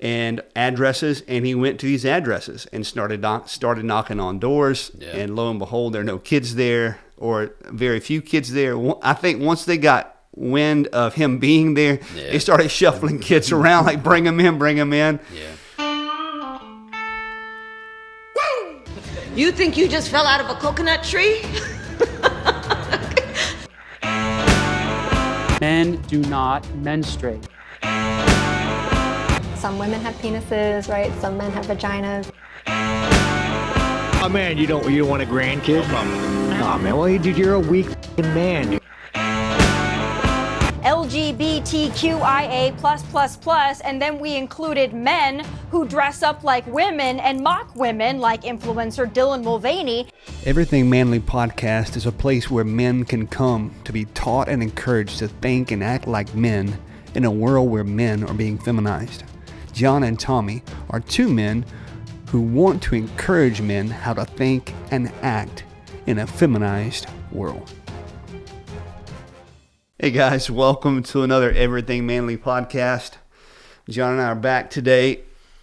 and addresses, and he went to these addresses and started knocking on doors, and lo and behold, there are no kids there, or very few kids there. I think once they got wind of him being there, they started shuffling kids around, like, bring them in, bring them in. You think you just fell out of a coconut tree? Men do not menstruate. Some women have penises, right? Some men have vaginas. Oh man, you don't want a grandkid? Oh man, well dude, you're a weak man, dude. LGBTQIA+++, and then we included men who dress up like women and mock women, like influencer Dylan Mulvaney. Everything Manly Podcast is a place where men can come to be taught and encouraged to think and act like men in a world where men are being feminized. Jon and Tommy are two men who want to encourage men how to think and act in a feminized world. Hey guys, welcome to another Everything Manly podcast. Jon and I are back today,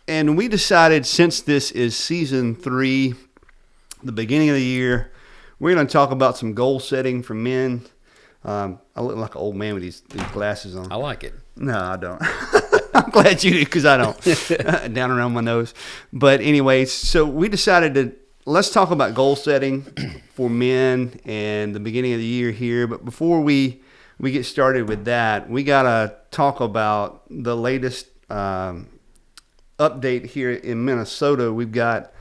and we decided, since this is season 3, the beginning of the year, we're going to talk about some goal setting for men. I look like an old man with these glasses on. I like it. No, I don't. I'm glad you do, because I don't. Down around my nose. But anyways, so we decided let's talk about goal setting for men and the beginning of the year here. But before we get started with that, we got to talk about the latest update here in Minnesota. We've got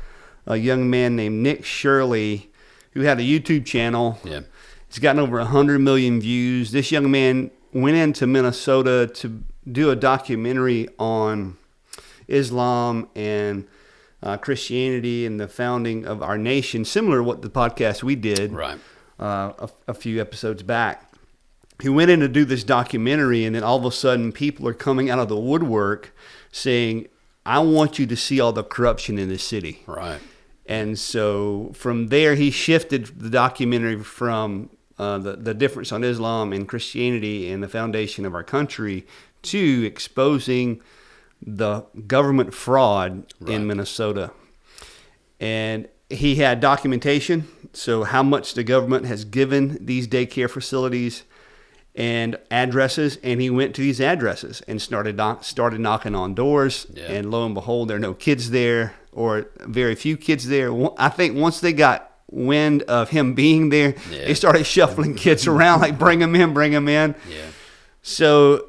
a young man named Nick Shirley who had a YouTube channel. Yeah. He's gotten over 100 million views. This young man went into Minnesota to do a documentary on Islam and Christianity and the founding of our nation, similar to what the podcast we did a few episodes back. He went in to do this documentary, and then all of a sudden people are coming out of the woodwork saying, I want you to see all the corruption in this city. Right. And so from there, he shifted the documentary from the difference on Islam and Christianity and the foundation of our country to exposing the government fraud in Minnesota. And he had documentation, so how much the government has given these daycare facilities and addresses, and he went to these addresses and started knocking on doors, and lo and behold, there are no kids there, or very few kids there. I think once they got wind of him being there, they started shuffling kids around, like, bring them in, bring them in. So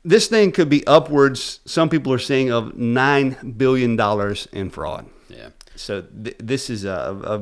this thing could be upwards, some people are saying, of $9 billion in fraud. So this is a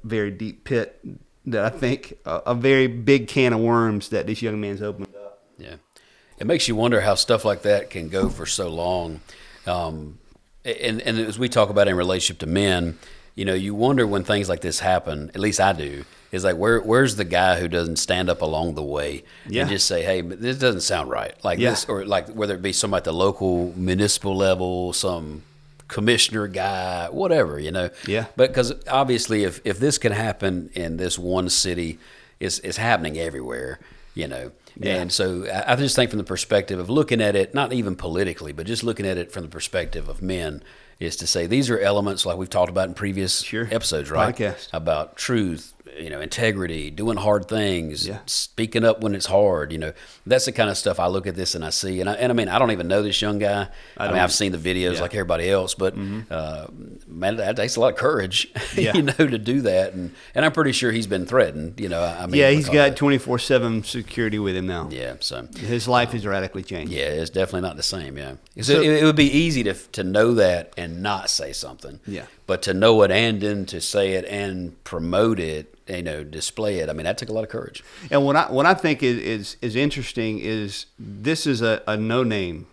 very deep pit that I think a very big can of worms that this young man's opened up. It makes you wonder how stuff like that can go for so long. And as we talk about in relationship to men, you know, you wonder when things like this happen, at least I do, is like, where's the guy who doesn't stand up along the way and just say, hey, this doesn't sound right. Like this, or like whether it be somebody at the local municipal level, some commissioner guy, whatever, you know. But because obviously if this can happen in this one city, it's happening everywhere, you know. And so I just think from the perspective of looking at it, not even politically, but just looking at it from the perspective of men, is to say these are elements like we've talked about in previous episodes, right? Podcast. About truth, you know, integrity, doing hard things, speaking up when it's hard, you know. That's the kind of stuff I look at this and I see. And I mean, I don't even know this young guy. I mean, I've seen the videos like everybody else, but man, that takes a lot of courage, you know, to do that. And I'm pretty sure he's been threatened, you know. I mean, he's got 24/7 security with him now. So his life has radically changed. It's definitely not the same. So it would be easy to know that and not say something. But to know it and then to say it and promote it, you know, display it. I mean, that took a lot of courage. And what I think is interesting is this is a no-name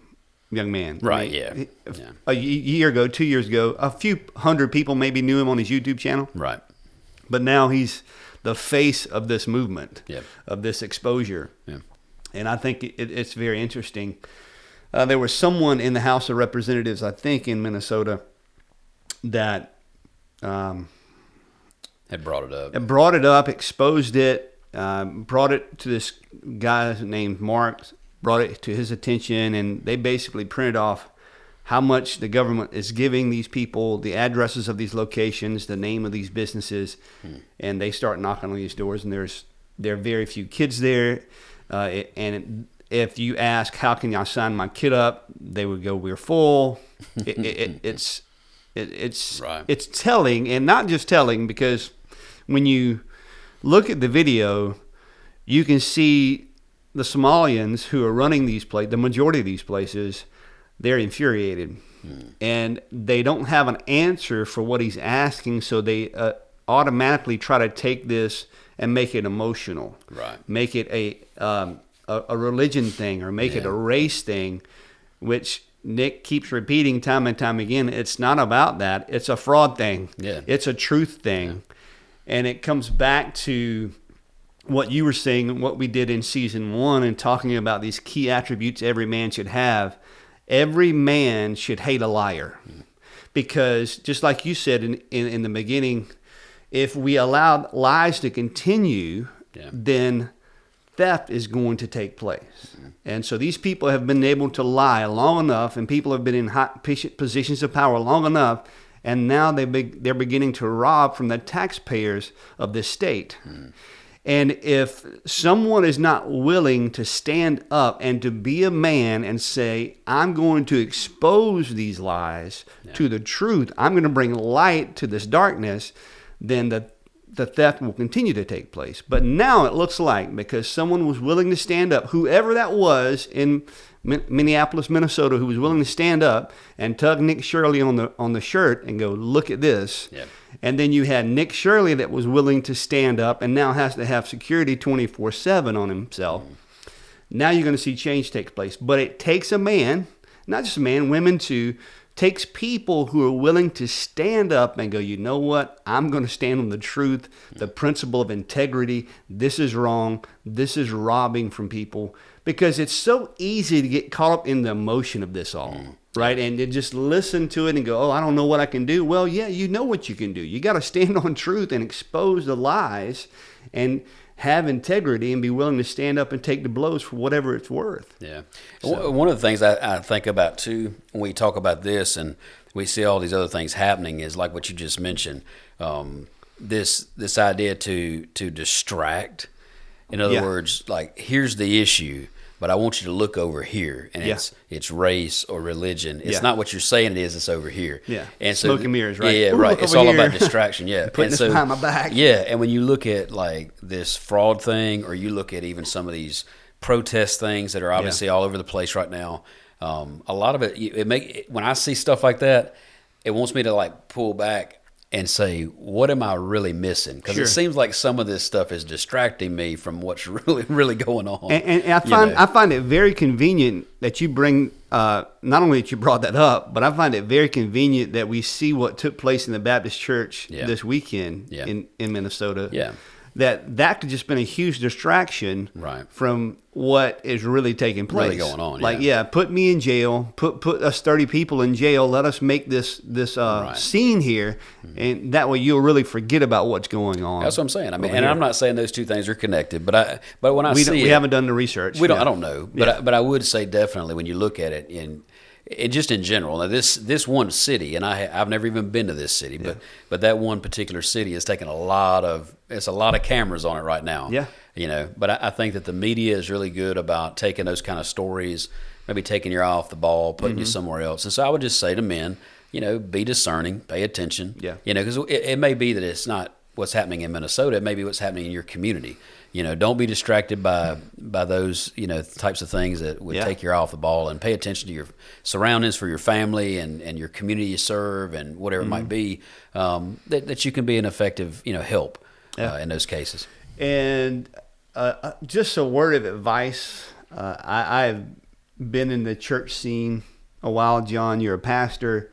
young man. Right, I mean, a year ago, 2 years ago, a few hundred people maybe knew him on his YouTube channel. Right. But now he's the face of this movement, of this exposure. And I think it's very interesting. There was someone in the House of Representatives, I think, in Minnesota that had brought it up. Brought it up, exposed it, brought it to this guy named Mark, brought it to his attention, and they basically printed off how much the government is giving these people, the addresses of these locations, the name of these businesses, and they start knocking on these doors, and there are very few kids there, if you ask, how can y'all sign my kid up, they would go, we're full. It's telling, and not just telling, because when you look at the video, you can see the Somalians who are running these places, the majority of these places, they're infuriated. And they don't have an answer for what he's asking, so they automatically try to take this and make it emotional. Right. Make it a religion thing, or make it a race thing, which Nick keeps repeating time and time again. It's not about that. It's a fraud thing. Yeah. It's a truth thing. Yeah. And it comes back to what you were saying and what we did in season 1 and talking about these key attributes every man should have. Every man should hate a liar. Because just like you said in the beginning, if we allow lies to continue, then theft is going to take place. And so these people have been able to lie long enough, and people have been in high positions of power long enough, and now they're beginning to rob from the taxpayers of this state. And if someone is not willing to stand up and to be a man and say, I'm going to expose these lies to the truth, I'm going to bring light to this darkness, then the theft will continue to take place. But now it looks like, because someone was willing to stand up, whoever that was in Minneapolis, Minnesota, who was willing to stand up and tug Nick Shirley on the shirt and go, look at this. Yep. And then you had Nick Shirley that was willing to stand up and now has to have security 24/7 on himself. Now you're going to see change take place. But it takes a man, not just a man, women too, takes people who are willing to stand up and go, you know what? I'm going to stand on the truth, the principle of integrity. This is wrong. This is robbing from people. Because it's so easy to get caught up in the emotion of this all, right? And to just listen to it and go, oh, I don't know what I can do. Well, yeah, you know what you can do. You got to stand on truth and expose the lies and have integrity and be willing to stand up and take the blows for whatever it's worth. Yeah. So. One of the things I think about, too, when we talk about this and we see all these other things happening is like what you just mentioned, this idea to distract. In other words, like, here's the issue, but I want you to look over here, and it's race or religion. It's not what you're saying it is. It's over here. Yeah. And so, smoke and mirrors, right? Yeah, right. It's all about distraction. Yeah. Putting this behind my back. Yeah. And when you look at like this fraud thing, or you look at even some of these protest things that are obviously all over the place right now, a lot of it, when I see stuff like that, it wants me to like pull back and say, what am I really missing? Because it seems like some of this stuff is distracting me from what's really, really going on. And I find it very convenient that you bring, not only that you brought that up, but I find it very convenient that we see what took place in the Baptist church this weekend in Minnesota. Yeah. That could just been a huge distraction from what is really taking place. Really going on. Like, put me in jail, put us 30 people in jail, let us make this scene here, and that way you'll really forget about what's going on. That's what I'm saying. I mean, and I'm not saying those two things are connected, but when we haven't done the research. I don't know, but I would say definitely when you look at it just in general. Now this one city, and I've never even been to this city, but that one particular city has taken a lot of cameras on it right now. Yeah. But I think that the media is really good about taking those kind of stories, maybe taking your eye off the ball, putting you somewhere else. And so I would just say to men, be discerning, pay attention. Yeah. Because it may be that it's not what's happening in Minnesota, it may be what's happening in your community. Don't be distracted by those, types of things that would take your eye off the ball, and pay attention to your surroundings for your family and your community you serve and whatever it might be, that you can be an effective, help in those cases. And just a word of advice. I've been in the church scene a while, John. You're a pastor.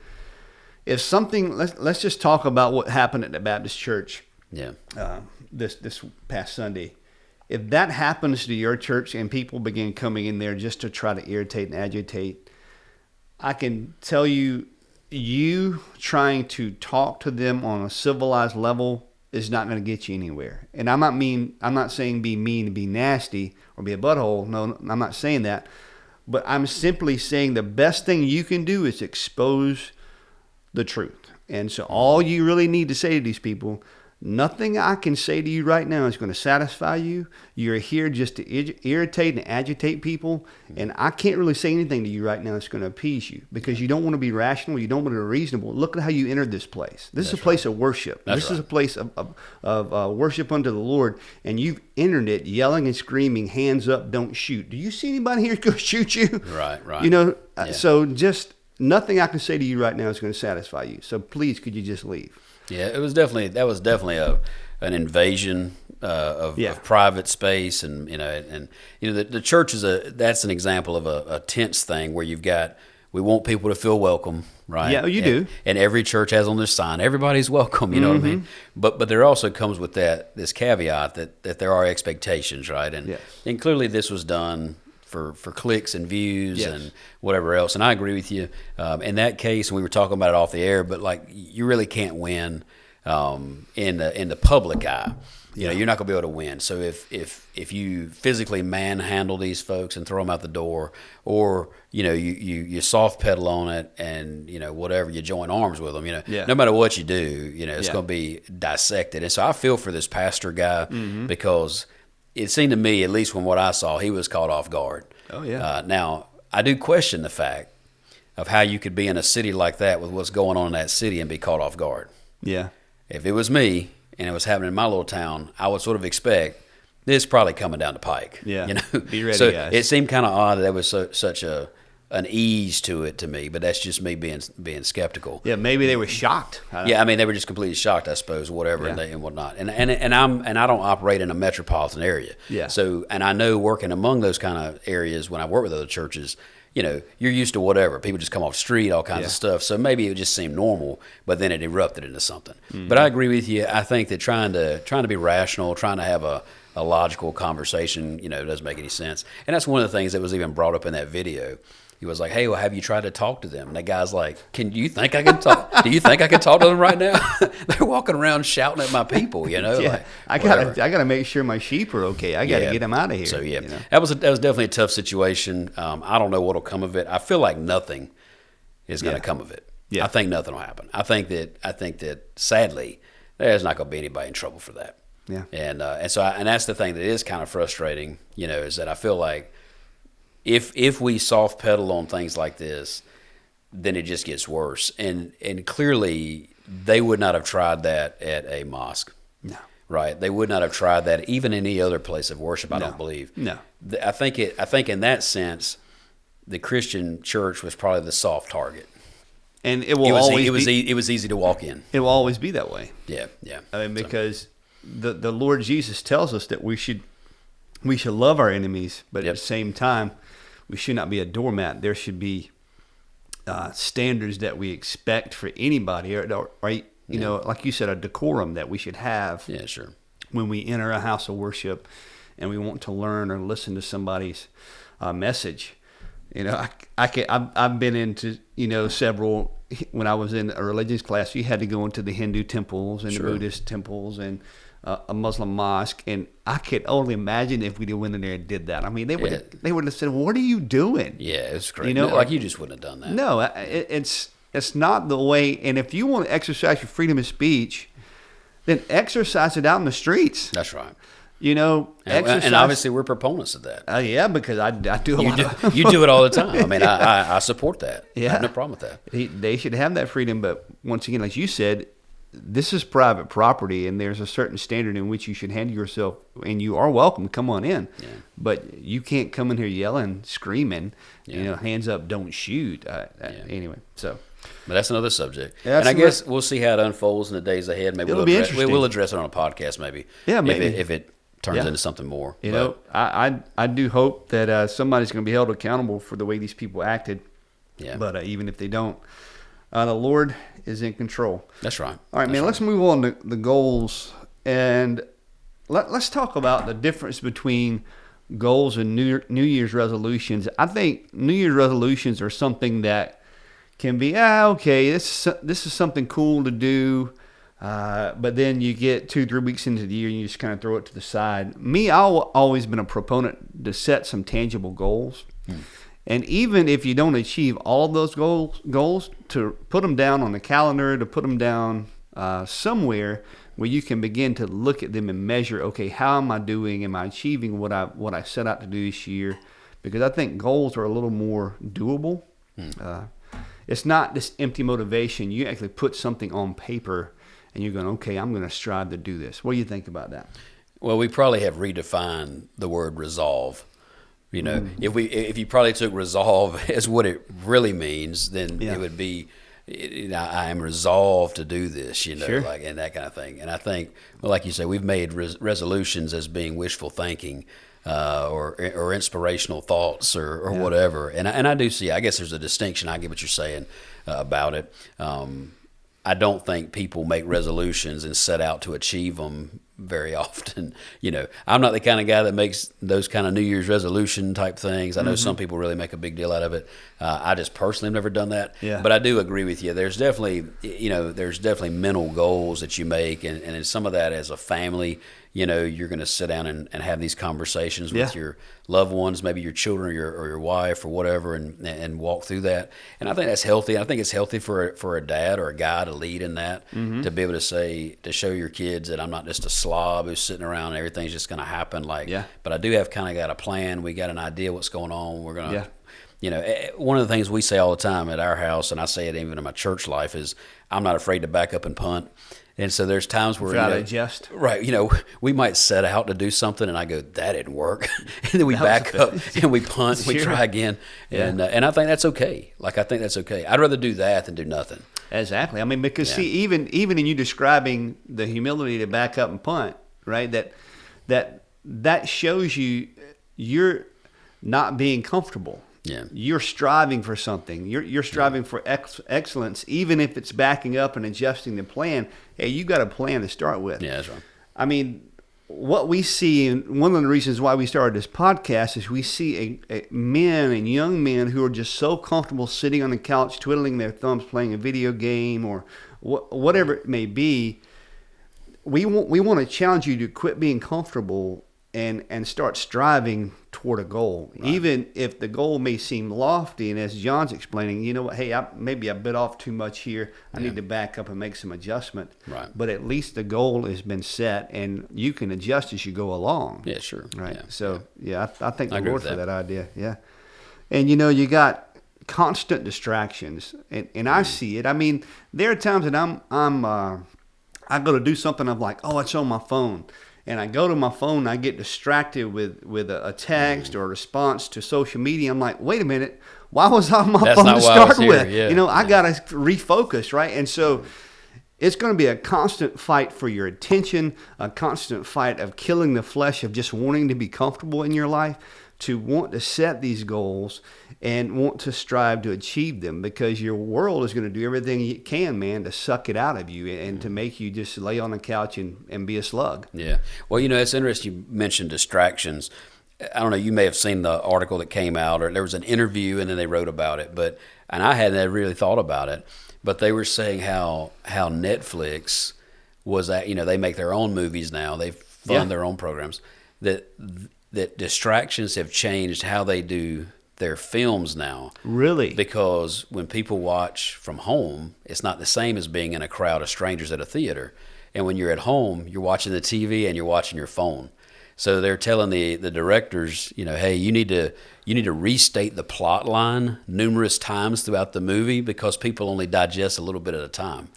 If something, let's just talk about what happened at the Baptist church. Yeah. This past Sunday. If that happens to your church and people begin coming in there just to try to irritate and agitate, I can tell you trying to talk to them on a civilized level is not going to get you anywhere. And I'm not saying be mean and be nasty or be a butthole. No, I'm not saying that. But I'm simply saying the best thing you can do is expose the truth. And so all you really need to say to these people, nothing I can say to you right now is going to satisfy you. You're here just to irritate and agitate people. And I can't really say anything to you right now that's going to appease you because you don't want to be rational. You don't want to be reasonable. Look at how you entered this place. This is a place of worship. This is a place of worship unto the Lord. And you've entered it yelling and screaming, hands up, don't shoot. Do you see anybody here going to shoot you? Right. You know, so just nothing I can say to you right now is going to satisfy you. So please, could you just leave? Yeah, that was definitely an invasion of private space, and the church that's an example of a tense thing where we want people to feel welcome, right? Yeah, you do. And every church has on their sign, everybody's welcome. You know what I mean? But there also comes with this caveat that there are expectations, right? And clearly this was done for clicks and views and whatever else. And I agree with you. In that case, and we were talking about it off the air, but like you really can't win in the public eye. You know, you're not going to be able to win. So if you physically manhandle these folks and throw them out the door, or you soft pedal on it and whatever, you join arms with them. No matter what you do, it's going to be dissected. And so I feel for this pastor guy because it seemed to me, at least from what I saw, he was caught off guard. Oh, yeah. Now, I do question the fact of how you could be in a city like that with what's going on in that city and be caught off guard. Yeah. If it was me and it was happening in my little town, I would sort of expect this probably coming down the pike. Yeah. Be ready, so guys. It seemed kind of odd that there was such an ease to it to me, but that's just me being skeptical. Yeah, maybe they were shocked. Yeah, I mean they were just completely shocked, I suppose, whatever, and whatnot. And I don't operate in a metropolitan area. Yeah. So, and I know working among those kind of areas when I work with other churches, you're used to whatever. People just come off the street, all kinds of stuff. So maybe it just seemed normal, but then it erupted into something. But I agree with you. I think that trying to be rational, trying to have a logical conversation, doesn't make any sense. And that's one of the things that was even brought up in that video. He was like, "Hey, well, have you tried to talk to them?" And that guy's like, Do you think I can talk? Do you think I can talk to them right now? They're walking around shouting at my people, Yeah. Like, I gotta make sure my sheep are okay. I gotta get them out of here. So that was definitely a tough situation. I don't know what'll come of it. I feel like nothing is going to come of it. Yeah. I think nothing will happen. I think that sadly, there's not going to be anybody in trouble for that. Yeah. And that's the thing that is kind of frustrating. Is that I feel like if we soft pedal on things like this, then it just gets worse. And clearly they would not have tried that at a mosque. No. Right? They would not have tried that even in any other place of worship, I don't believe. No. I think in that sense, the Christian church was probably the soft target. And it will always be. It was easy to walk in. It will always be that way. Yeah. I mean, because the Lord Jesus tells us that we should love our enemies, but at the same time, we should not be a doormat. There should be standards that we expect for anybody, right? Like you said, a decorum that we should have. Yeah, sure. When we enter a house of worship, and we want to learn or listen to somebody's message. I've been into several. When I was in a religious class, you had to go into the Hindu temples and the Buddhist temples and a Muslim mosque, and I could only imagine if we went in there and did that. I mean, they would have said, "What are you doing?" Yeah, it's crazy. Like you just wouldn't have done that. No, it's not the way. And if you want to exercise your freedom of speech, then exercise it out in the streets. That's right. Exercise. And obviously we're proponents of that. Yeah, because I do a lot. You do it all the time. I mean, I support that. Yeah. I have no problem with that. They should have that freedom, but once again, like you said, this is private property, and there's a certain standard in which you should handle yourself, and you are welcome to come on in. Yeah. But you can't come in here yelling, screaming, hands up, don't shoot. Anyway, so. But that's another subject. Yeah, and I guess we'll see how it unfolds in the days ahead. Maybe it'll be interesting. We'll address it on a podcast, maybe. Yeah, maybe. If it turns into something more. I do hope that somebody's going to be held accountable for the way these people acted. Yeah. But even if they don't, the Lord is in control. That's right. All right, man, let's move on to the goals. And let's talk about the difference between goals and New Year's resolutions. I think New Year's resolutions are something that can be, okay, this is something cool to do. But then you get 2-3 weeks into the year and you just kind of throw it to the side. Me, I've always been a proponent to set some tangible goals. And even if you don't achieve all of those goals, to put them down on the calendar, to put them down somewhere where you can begin to look at them and measure, okay, how am I doing? Am I achieving what I set out to do this year? Because I think goals are a little more doable. It's not this empty motivation. You actually put something on paper and you're going, okay, I'm going to strive to do this. What do you think about that? Well, we probably have redefined the word resolve. You know, if you probably took resolve as what it really means, then it would be, I am resolved to do this, like, and that kind of thing. And I think, well, like you say, we've made resolutions as being wishful thinking, or inspirational thoughts or whatever. And I do see, I guess there's a distinction. I get what you're saying about it. I don't think people make resolutions and set out to achieve them very often. I'm not the kind of guy that makes those kind of New Year's resolution type things. I know some people really make a big deal out of it. I just personally have never done that. But I do agree with you. There's definitely, mental goals that you make, and some of that as a family. You're going to sit down and have these conversations with your loved ones, maybe your children or your wife or whatever, and walk through that. And I think that's healthy. I think it's healthy for a dad or a guy to lead in that, to be able to show your kids that I'm not just a slob who's sitting around and everything's just going to happen. But I do have kind of got a plan. We got an idea what's going on. We're going to, one of the things we say all the time at our house, and I say it even in my church life, is I'm not afraid to back up and punt. And so there's times where adjust. Right, we might set out to do something, and I go, that didn't work, and then we back up and we punt, and we try again, and I think that's okay. I think that's okay. I'd rather do that than do nothing. Exactly. I mean, because see, even in you describing the humility to back up and punt, right? That shows you're not being comfortable. Yeah, you're striving for something. You're striving for excellence, even if it's backing up and adjusting the plan. Hey, you got a plan to start with. Yeah, that's right. I mean, what we see, and one of the reasons why we started this podcast, is we see men and young men who are just so comfortable sitting on the couch, twiddling their thumbs, playing a video game or whatever it may be. We want to challenge you to quit being comfortable and start striving toward a goal, even if the goal may seem lofty. And as John's explaining, you know what, hey, maybe I bit off too much here. I need to back up and make some adjustment. Right. But at least the goal has been set, and you can adjust as you go along. Yeah, sure. Right. Yeah. So, I thank the Lord for that idea. Yeah. And, you got constant distractions, and I see it. I mean, there are times that I go to do something, I'm like, oh, it's on my phone. And I go to my phone and I get distracted with a text or a response to social media. I'm like, wait a minute, why was I on my phone to start with? Yeah. I got to refocus, right? And so it's going to be a constant fight for your attention, a constant fight of killing the flesh of just wanting to be comfortable in your life, to want to set these goals and want to strive to achieve them, because your world is going to do everything it can, man, to suck it out of you and to make you just lay on the couch and be a slug. Yeah. Well, it's interesting you mentioned distractions. I don't know, you may have seen the article that came out, or there was an interview and then they wrote about it, and I hadn't really thought about it, but they were saying how Netflix was that, they make their own movies now, they fund their own programs, that distractions have changed how they do their films now. Really? Because when people watch from home, it's not the same as being in a crowd of strangers at a theater. And when you're at home, you're watching the TV and you're watching your phone. So they're telling the directors, hey, you need to restate the plot line numerous times throughout the movie, because people only digest a little bit at a time.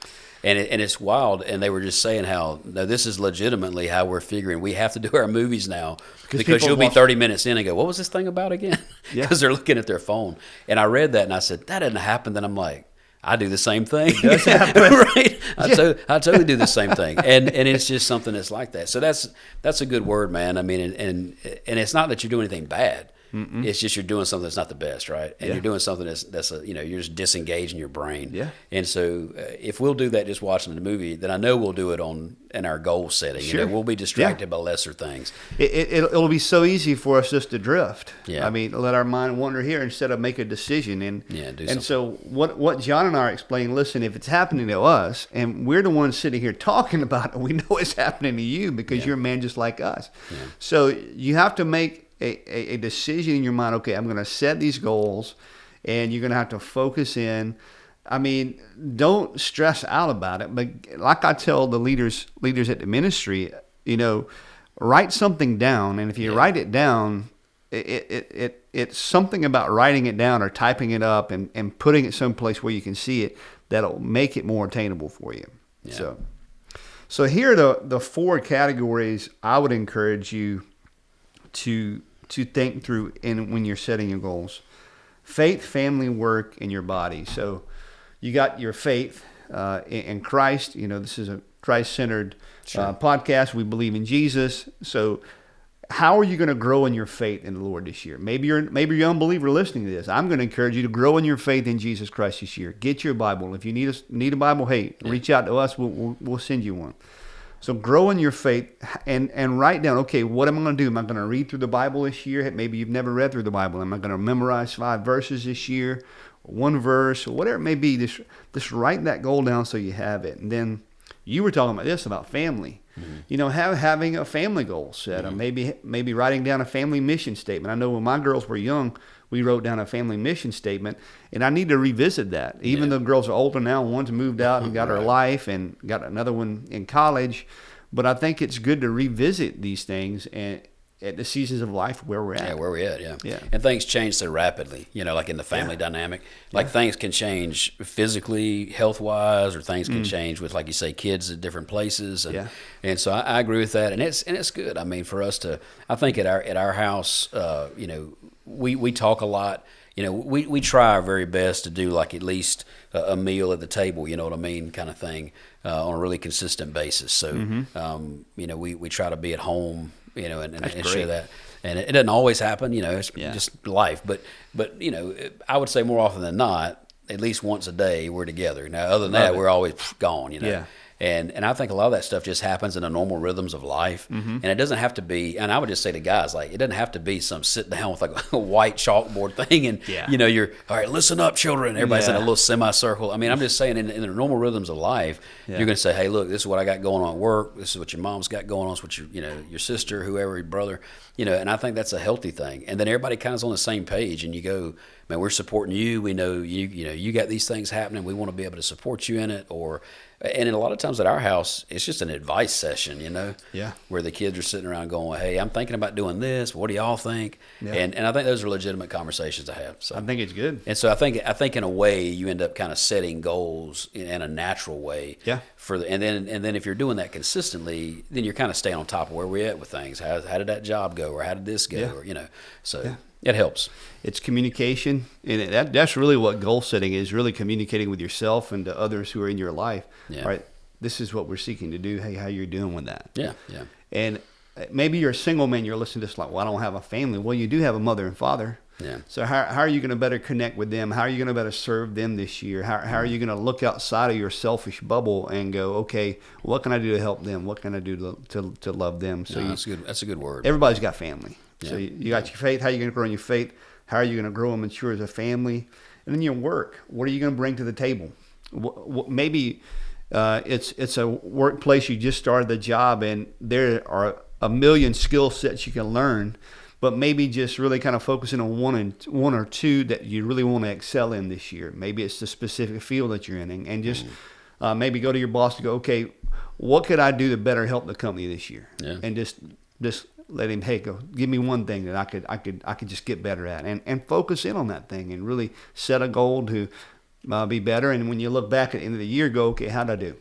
And it's wild, and they were just saying how, no, this is legitimately how we're figuring we have to do our movies now, because you'll be 30 minutes in and go, what was this thing about again? Because they're looking at their phone. And I read that, and I said, that didn't happen. Then I'm like, I do the same thing. It does happen. Right? I totally do the same thing. And it's just something that's like that. So that's a good word, man. I mean, and it's not that you're doing anything bad. Mm-mm. It's just you're doing something that's not the best, right? And you're doing something that's you're just disengaging your brain. Yeah. And so if we'll do that just watching the movie, then I know we'll do it in our goal setting. Sure. We'll be distracted by lesser things. It'll be so easy for us just to drift. Yeah. I mean, let our mind wander here instead of make a decision. And do something. And so what John and I are explaining, listen, if it's happening to us, and we're the ones sitting here talking about it, we know it's happening to you because you're a man just like us. Yeah. So you have to make a decision in your mind. Okay, I'm going to set these goals, and you're going to have to focus in. I mean, don't stress out about it. But like I tell the leaders at the ministry, write something down, and if you write it down, it's something about writing it down or typing it up and putting it someplace where you can see it that'll make it more attainable for you. Yeah. So here are the 4 categories I would encourage you to think through when you're setting your goals: faith, family, work, and your body. So you got your faith in Christ. This is a Christ-centered podcast. We believe in Jesus. So how are you going to grow in your faith in the Lord this year? Maybe you're an unbeliever listening to this. I'm going to encourage you to grow in your faith in Jesus Christ this year. Get your Bible. If you need a Bible, hey, reach out to us. We'll send you one. So grow in your faith and write down, okay, what am I going to do? Am I going to read through the Bible this year? Maybe you've never read through the Bible. Am I going to memorize 5 verses this year? One verse, or whatever it may be. Just write that goal down so you have it. And then you were talking about family. Mm-hmm. Having a family goal set, mm-hmm. maybe writing down a family mission statement. I know when my girls were young, we wrote down a family mission statement, and I need to revisit that. Even though the girls are older now, one's moved out and got her life, and got another one in college. But I think it's good to revisit these things and at the seasons of life where we're at. Yeah, where we're at, yeah. And things change so rapidly, like in the family dynamic. Like things can change physically, health-wise, or things can change with, like you say, kids at different places. And so I agree with that. And it's good. I mean, for us to, I think at our house, we talk a lot. We try our very best to do like at least a meal at the table, you know what I mean, kind of thing, on a really consistent basis. So, we try to be at home, and share that. And it doesn't always happen, it's just life. But I would say more often than not, at least once a day we're together. Now, other than that, we're always gone, Yeah. And I think a lot of that stuff just happens in the normal rhythms of life. Mm-hmm. And it doesn't have to be, and I would just say to guys, like, it doesn't have to be some sit down with like a white chalkboard thing and, you're, all right, listen up, children. Everybody's in a little semicircle. I mean, I'm just saying in the normal rhythms of life, you're going to say, hey, look, this is what I got going on at work. This is what your mom's got going on. This is what your sister, whoever, your brother, and I think that's a healthy thing. And then everybody kind of is on the same page, and you go, man, we're supporting you. We know you got these things happening. We want to be able to support you in it. And a lot of times at our house, it's just an advice session, where the kids are sitting around going, hey, I'm thinking about doing this. What do y'all think? Yeah. And I think those are legitimate conversations to have. So I think it's good. And so I think in a way you end up kind of setting goals in a natural way. Yeah. And then if you're doing that consistently, then you're kind of staying on top of where we're at with things. How did that job go, or how did this go, or so. Yeah. It helps. It's communication, and that's really what goal setting is, really communicating with yourself and to others who are in your life. Yeah. Right? This is what we're seeking to do. Hey, how you're doing with that? Yeah. And maybe you're a single man, you're listening to this like, well, I don't have a family. Well, you do have a mother and father. Yeah. So how are you going to better connect with them? How are you going to better serve them this year? How are you going to look outside of your selfish bubble and go, okay, what can I do to help them? What can I do to love them? So that's a good word. Everybody's got family. Yeah. So you got your faith. How are you going to grow in your faith? How are you going to grow and mature as a family? And then your work. What are you going to bring to the table? Maybe it's a workplace, you just started the job, and there are a million skill sets you can learn, but maybe just really kind of focusing on one or two that you really want to excel in this year. Maybe it's the specific field that you're in, and just maybe go to your boss to go, okay, what could I do to better help the company this year? Yeah. And just let him, hey, go give me one thing that I could just get better at, and focus in on that thing and really set a goal to be better. And when you look back at the end of the year, go, okay, how did I do?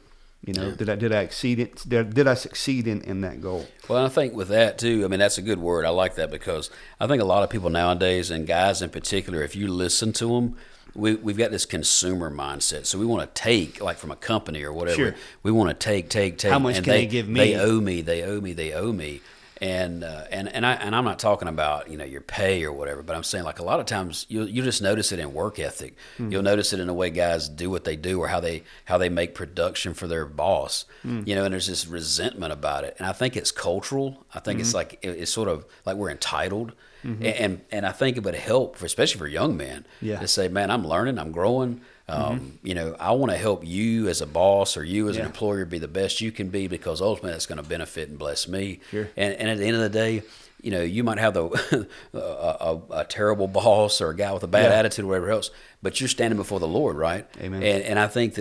Did I exceed it? Did I succeed in that goal? Well, I think with that too, I mean, that's a good word. I like that, because I think a lot of people nowadays, and guys in particular, if you listen to them, we've got this consumer mindset. So we want to take, like from a company or whatever. Sure. We want to take. How much can they give me? They owe me. And I'm not talking about your pay or whatever, but I'm saying, like, a lot of times you just notice it in work ethic. Mm. You'll notice it in the way guys do what they do, or how they make production for their boss. And there's this resentment about it, and I think it's cultural. I think it's like it's sort of like we're entitled, and I think it would help, especially for young men, to say, man, I'm learning, I'm growing. I want to help you as a boss, or you as an employer, be the best you can be, because ultimately that's going to benefit and bless me. Sure. And at the end of the day, you might have a terrible boss or a guy with a bad attitude or whatever else, but you're standing before the Lord, right? Amen. And I think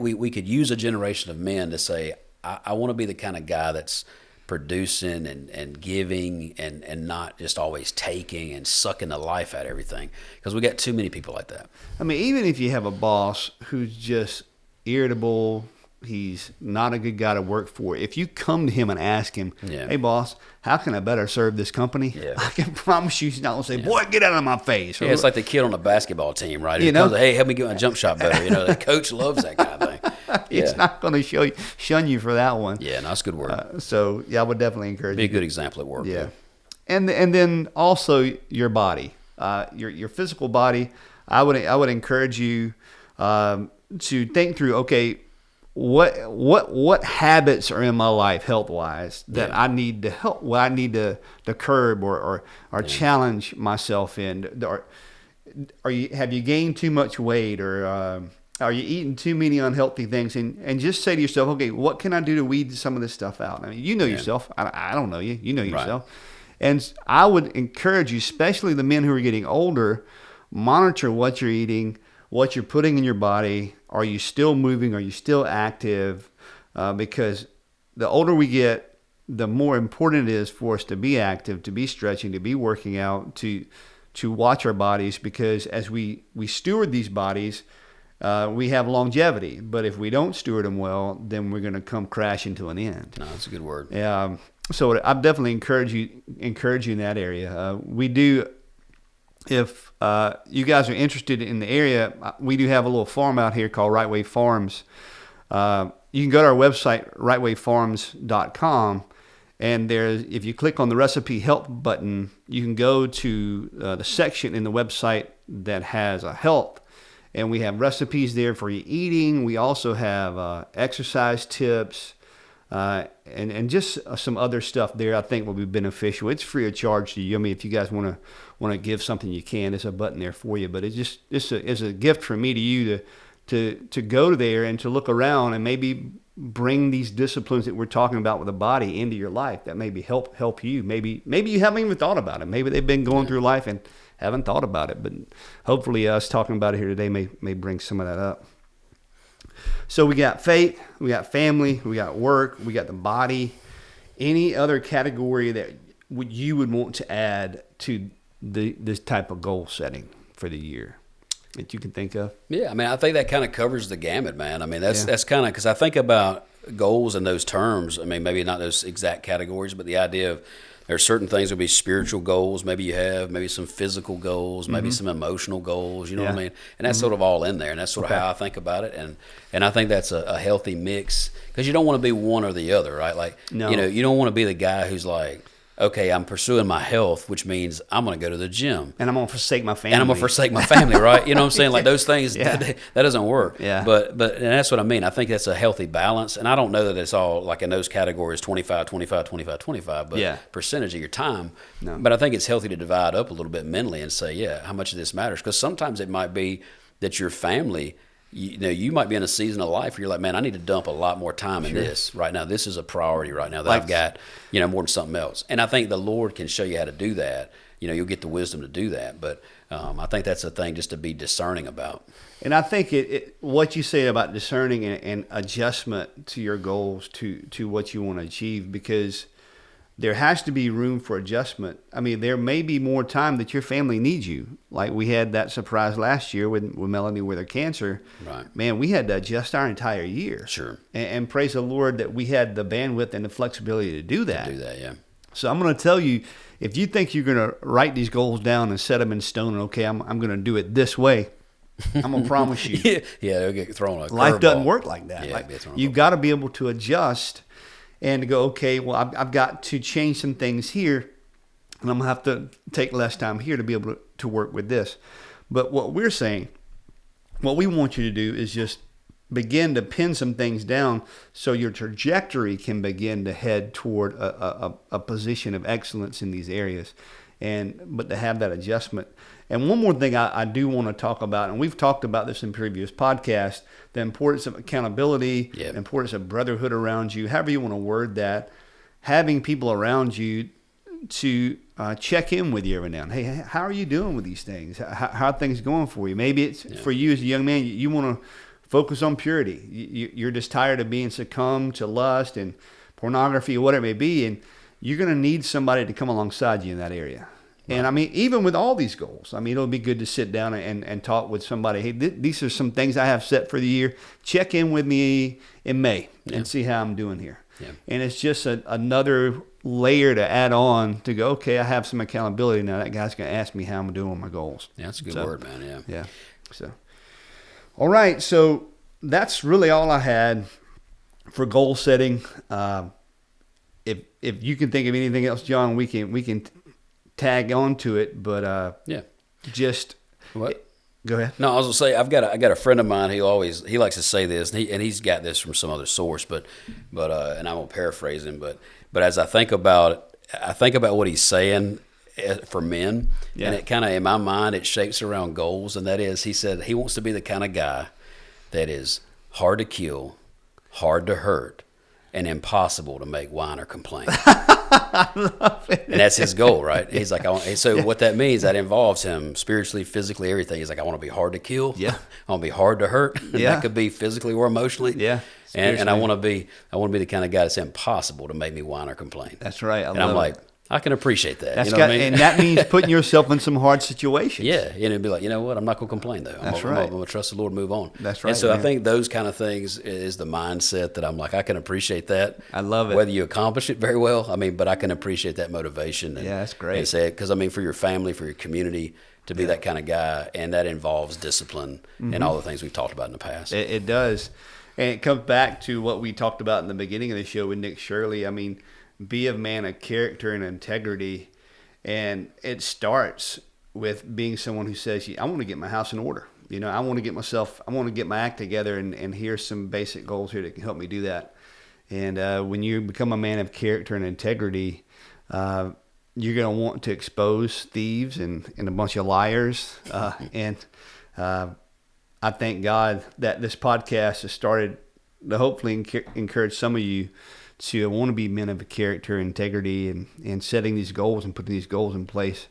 we could use a generation of men to say, I want to be the kind of guy that's producing and giving and not just always taking and sucking the life out of everything, because we got too many people like that. I mean, even if you have a boss who's just irritable, he's not a good guy to work for. If you come to him and ask him, hey, boss, how can I better serve this company? Yeah. I can promise you he's not going to say, boy, get out of my face. Yeah, it's like the kid on the basketball team, right? He comes, hey, help me get my jump shot better. The coach loves that kind of thing. It's not going to shun you for that one. Yeah, no, that's a good word. So, I would definitely encourage you. Be a good example at work. Yeah. And then also your body, your physical body. I would encourage you to think through, okay, what habits are in my life health wise that I need to help, what I need to curb or challenge myself in. Have you gained too much weight, or are you eating too many unhealthy things? And just say to yourself, okay, what can I do to weed some of this stuff out? I mean, you know yourself. I don't know you. You know yourself. Right. And I would encourage you, especially the men who are getting older, monitor what you're eating, what you're putting in your body. Are you still moving? Are you still active? Because the older we get, the more important it is for us to be active, to be stretching, to be working out, to watch our bodies. Because as we steward these bodies, we have longevity. But if we don't steward them well, then we're going to come crashing to an end. No, that's a good word. So I definitely encourage you in that area. We do. If you guys are interested in the area, we do have a little farm out here called Right Way Farms. You can go to our website, rightwayfarms.com, and if you click on the recipe help button, you can go to the section in the website that has a health, and we have recipes there for you eating. We also have exercise tips, and just some other stuff there I think will be beneficial. It's free of charge to you. I mean, if you guys want to give something, you can. There's a button there for you. But it's a gift from me to you to go there and to look around and maybe bring these disciplines that we're talking about with the body into your life that maybe help you. Maybe you haven't even thought about it. Maybe they've been going through life and haven't thought about it. But hopefully us talking about it here today may bring some of that up. So we got faith, we got family, we got work, we got the body. Any other category that you would want to add to this type of goal setting for the year that you can think of? Yeah, I mean, I think that kind of covers the gamut, man. I mean, that's kind of, because I think about goals in those terms. I mean, maybe not those exact categories, but the idea of there are certain things that will be spiritual goals. Maybe you have maybe some physical goals, maybe some emotional goals. You know what I mean? And that's sort of all in there, and that's sort of how I think about it. And I think that's a healthy mix, because you don't want to be one or the other, right? Like, you don't want to be the guy who's like, okay, I'm pursuing my health, which means I'm going to go to the gym. And I'm going to forsake my family. Right? You know what I'm saying? Like those things, that doesn't work. Yeah. But and that's what I mean. I think that's a healthy balance. And I don't know that it's all like in those categories, 25, 25, 25, 25, but percentage of your time. No. But I think it's healthy to divide up a little bit mentally and say, how much of this matters? Because sometimes it might be that your family, you might be in a season of life where you're like, man, I need to dump a lot more time in this right now. This is a priority right now that I've got, more than something else. And I think the Lord can show you how to do that. You'll get the wisdom to do that. But I think that's a thing just to be discerning about. And I think what you say about discerning and adjustment to your goals, to what you want to achieve, because there has to be room for adjustment. I mean, there may be more time that your family needs you. Like we had that surprise last year with Melanie with her cancer. Right. Man, we had to adjust our entire year. Sure. And praise the Lord that we had the bandwidth and the flexibility to do that. Yeah. So I'm going to tell you, if you think you're going to write these goals down and set them in stone, and okay, I'm going to do it this way, I'm going to promise you. They'll get thrown a curveball. Life doesn't work like that. Yeah, you've got to be able to adjust and to go, okay, well, I've got to change some things here, and I'm going to have to take less time here to be able to work with this. But what we're saying, what we want you to do is just begin to pin some things down so your trajectory can begin to head toward a position of excellence in these areas, but to have that adjustment. And one more thing I do want to talk about, and we've talked about this in previous podcasts, the importance of accountability, the importance of brotherhood around you, however you want to word that, having people around you to check in with you every now and then. Hey, how are you doing with these things? How are things going for you? Maybe it's for you as a young man, you want to focus on purity. You're just tired of being succumbed to lust and pornography or whatever it may be, and you're going to need somebody to come alongside you in that area. Right. And I mean, even with all these goals, I mean, it'll be good to sit down and talk with somebody. Hey, these are some things I have set for the year. Check in with me in May and see how I'm doing here. Yeah. And it's just another layer to add on to go, okay, I have some accountability now. That guy's going to ask me how I'm doing with my goals. Yeah, that's a good word, man. Yeah. Yeah. So, all right. So that's really all I had for goal setting. If you can think of anything else, John, we can tag on to it. But just what? Go ahead. No, I was gonna say I got a friend of mine. He likes to say this, and he's got this from some other source, but and I'm gonna paraphrase him. But as I think about what he's saying for men, and it kind of in my mind it shapes around goals, and that is, he said he wants to be the kind of guy that is hard to kill, hard to hurt, and impossible to make whine or complain. I love it. And that's his goal, right? He's like, what that means, that involves him spiritually, physically, everything. He's like, I want to be hard to kill. Yeah. I want to be hard to hurt. Yeah. That could be phically or emotionally. Yeah. And I want to be the kind of guy that's impossible to make me whine or complain. That's right. I'm like, I can appreciate that. That's you know what I mean? And that means putting yourself in some hard situations. Yeah, and it'd be like, you know what? I'm not going to complain though. That's right. right. I'm going to trust the Lord and move on. That's right. And so I think those kind of things is the mindset that I'm like, I can appreciate that. I love it. Whether you accomplish it very well, I mean, but I can appreciate that motivation. And, that's great. And say, because I mean, for your family, for your community, to be that kind of guy, and that involves discipline and all the things we've talked about in the past. It does, and it comes back to what we talked about in the beginning of the show with Nick Shirley. I mean, be a man of character and integrity. And it starts with being someone who says, I want to get my house in order. You know, I want to get my act together, and here's some basic goals here that can help me do that. And when you become a man of character and integrity, you're going to want to expose thieves and a bunch of liars. And I thank God that this podcast has started to hopefully encourage some of you to want to be men of character, integrity, and setting these goals and putting these goals in place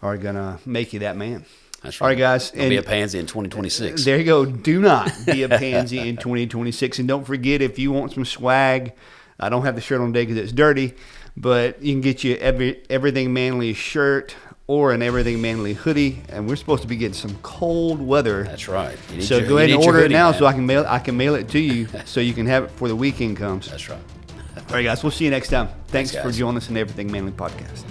are going to make you that man. That's right. All right, guys. Don't be a pansy in 2026. There you go. Do not be a pansy in 2026. And don't forget, if you want some swag, I don't have the shirt on today because it's dirty, but you can get you Everything Manly shirt or an Everything Manly hoodie. And we're supposed to be getting some cold weather. That's right. So go ahead and order it now so I can mail it to you so you can have it before the weekend comes. That's right. All right, guys. We'll see you next time. Thanks for joining us in the Everything Manly podcast.